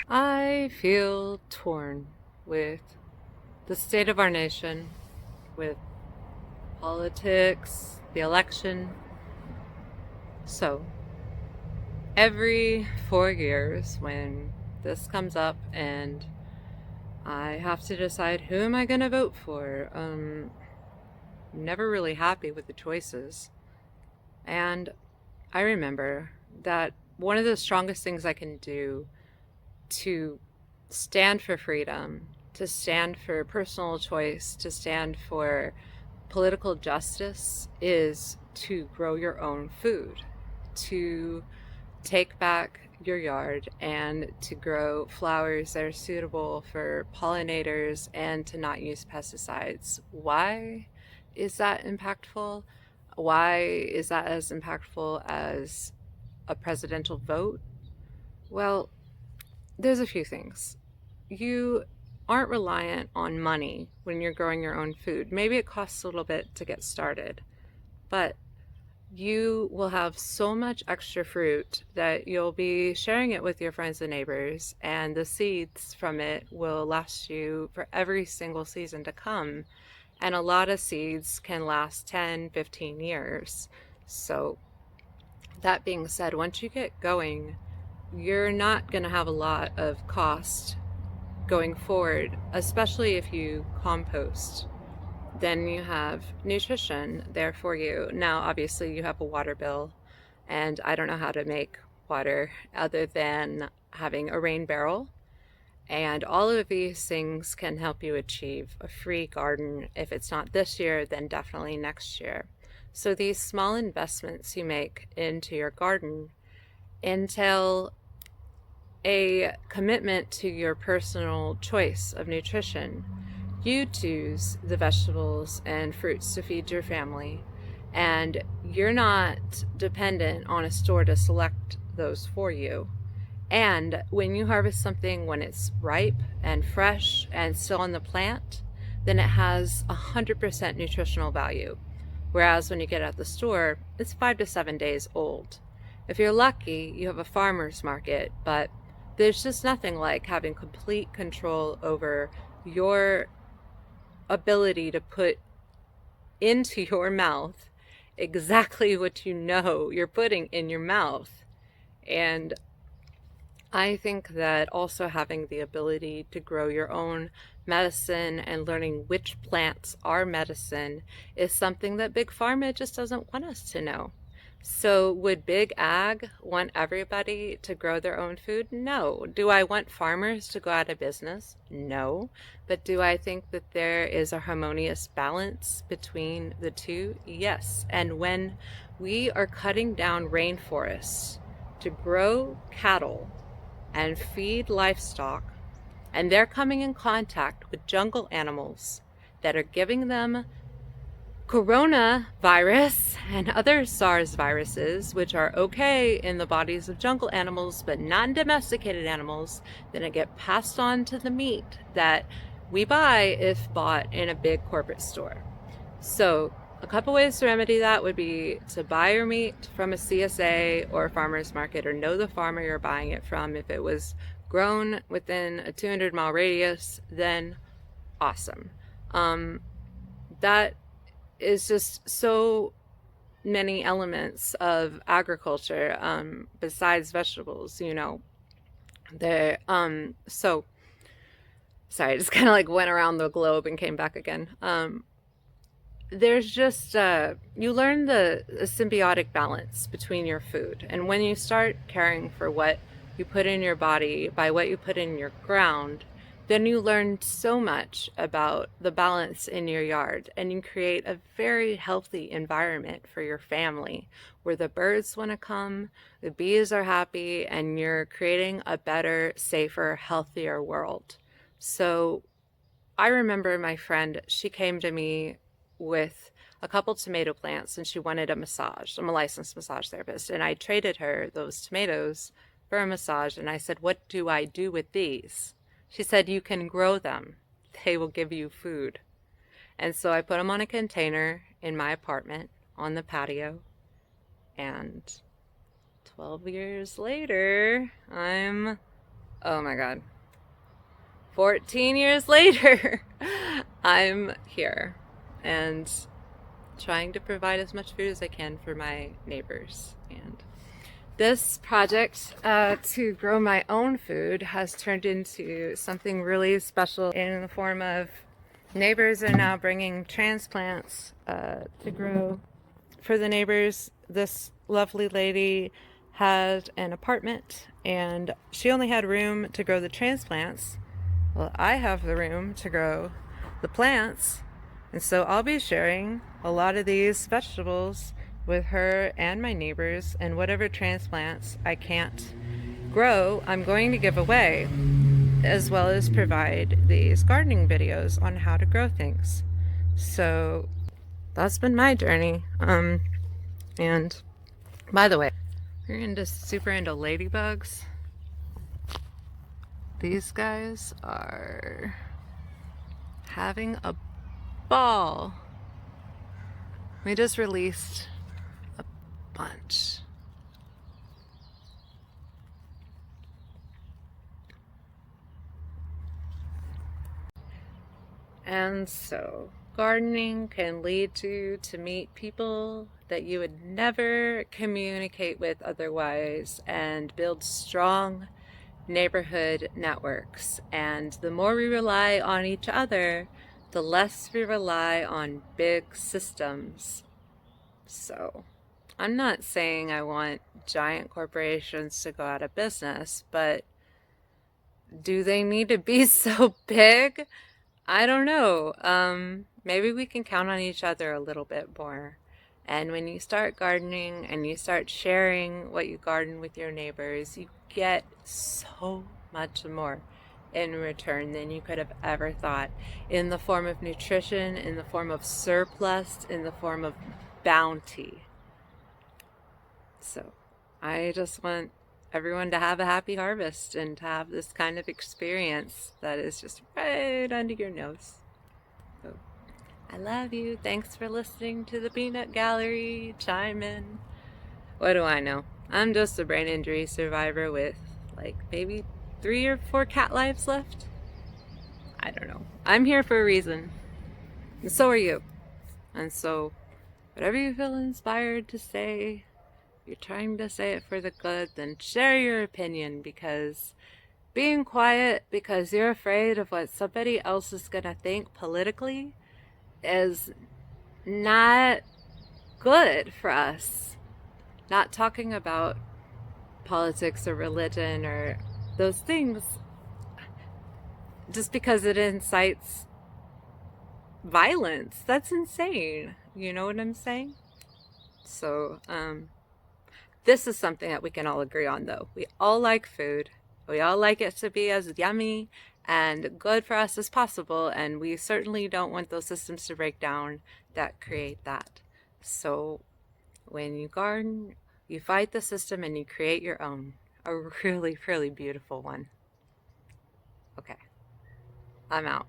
I feel torn with the state of our nation, with politics, the election. So, every 4 years when this comes up and I have to decide who am I going to vote for, never really happy with the choices. And I remember that one of the strongest things I can do to stand for freedom, to stand for personal choice, to stand for political justice is to grow your own food, to take back your yard and to grow flowers that are suitable for pollinators and to not use pesticides. Why is that impactful? Why is that as impactful as a presidential vote? Well, there's a few things. You aren't reliant on money when you're growing your own food. Maybe it costs a little bit to get started, but you will have so much extra fruit that you'll be sharing it with your friends and neighbors, and the seeds from it will last you for every single season to come. And a lot of seeds can last 10, 15 years. So, that being said, once you get going, you're not going to have a lot of cost going forward, especially if you compost. Then you have nutrition there for you. Now, obviously, you have a water bill, and I don't know how to make water other than having a rain barrel. And all of these things can help you achieve a free garden. If it's not this year, then definitely next year. So, these small investments you make into your garden entail a commitment to your personal choice of nutrition. You choose the vegetables and fruits to feed your family, and you're not dependent on a store to select those for you. And when you harvest something when it's ripe and fresh and still on the plant, then it has 100% nutritional value. Whereas when you get it at the store, it's 5 to 7 days old. If you're lucky, you have a farmer's market, but there's just nothing like having complete control over your ability to put into your mouth exactly what you know you're putting in your mouth. And I think that also having the ability to grow your own medicine and learning which plants are medicine is something that Big Pharma just doesn't want us to know. So, would Big Ag want everybody to grow their own food? No. Do I want farmers to go out of business? No. But do I think that there is a harmonious balance between the two? Yes. And when we are cutting down rainforests to grow cattle and feed livestock, and they're coming in contact with jungle animals that are giving them coronavirus and other SARS viruses, which are okay in the bodies of jungle animals but not in domesticated animals, then it get passed on to the meat that we buy if bought in a big corporate store. So a couple ways to remedy that would be to buy your meat from a CSA or a farmer's market, or know the farmer you're buying it from. If it was grown within a 200-mile radius, then awesome. That is just so many elements of agriculture, besides vegetables, the so sorry, I just kind of like went around the globe and came back again. There's just you learn the symbiotic balance between your food, and when you start caring for what you put in your body by what you put in your ground, then you learn so much about the balance in your yard, and you create a very healthy environment for your family where the birds want to come, the bees are happy, and you're creating a better, safer, healthier world. So I remember my friend, she came to me with a couple tomato plants and she wanted a massage. I'm a licensed massage therapist, and I traded her those tomatoes for a massage, and I said, "What do I do with these?" She said, "You can grow them. They will give you food." And so I put them on a container in my apartment on the patio, and 12 years later, I'm Oh my God. 14 years later, I'm here and trying to provide as much food as I can for my neighbors. And this project to grow my own food has turned into something really special in the form of neighbors are now bringing transplants to grow for the neighbors. This lovely lady had an apartment and she only had room to grow the transplants. Well, I have the room to grow the plants, and so I'll be sharing a lot of these vegetables with her and my neighbors, and whatever transplants I can't grow, I'm going to give away, as well as provide these gardening videos on how to grow things. So that's been my journey. And by the way, you're super into ladybugs. These guys are having a ball. We just released a bunch. And so, gardening can lead you to meet people that you would never communicate with otherwise and build strong neighborhood networks. And the more we rely on each other, the less we rely on big systems. So, I'm not saying I want giant corporations to go out of business, but do they need to be so big? I don't know. Maybe we can count on each other a little bit more. And when you start gardening and you start sharing what you garden with your neighbors, you get so much more in return than you could have ever thought, in the form of nutrition, in the form of surplus, in the form of bounty. So I just want everyone to have a happy harvest and to have this kind of experience that is just right under your nose. So I love you. Thanks for listening to the Peanut Gallery. Chime in. What do I know? I'm just a brain injury survivor with like maybe 3 or 4 cat lives left. I don't know. I'm here for a reason. And so are you. And so whatever you feel inspired to say, you're trying to say it for the good, then share your opinion, because being quiet because you're afraid of what somebody else is going to think politically is not good for us. Not talking about politics or religion or those things just because it incites violence. That's insane. You know what I'm saying? So, this is something that we can all agree on, though. We all like food. We all like it to be as yummy and good for us as possible, and we certainly don't want those systems to break down that create that. So when you garden, you fight the system and you create your own, a really, really beautiful one. Okay, I'm out.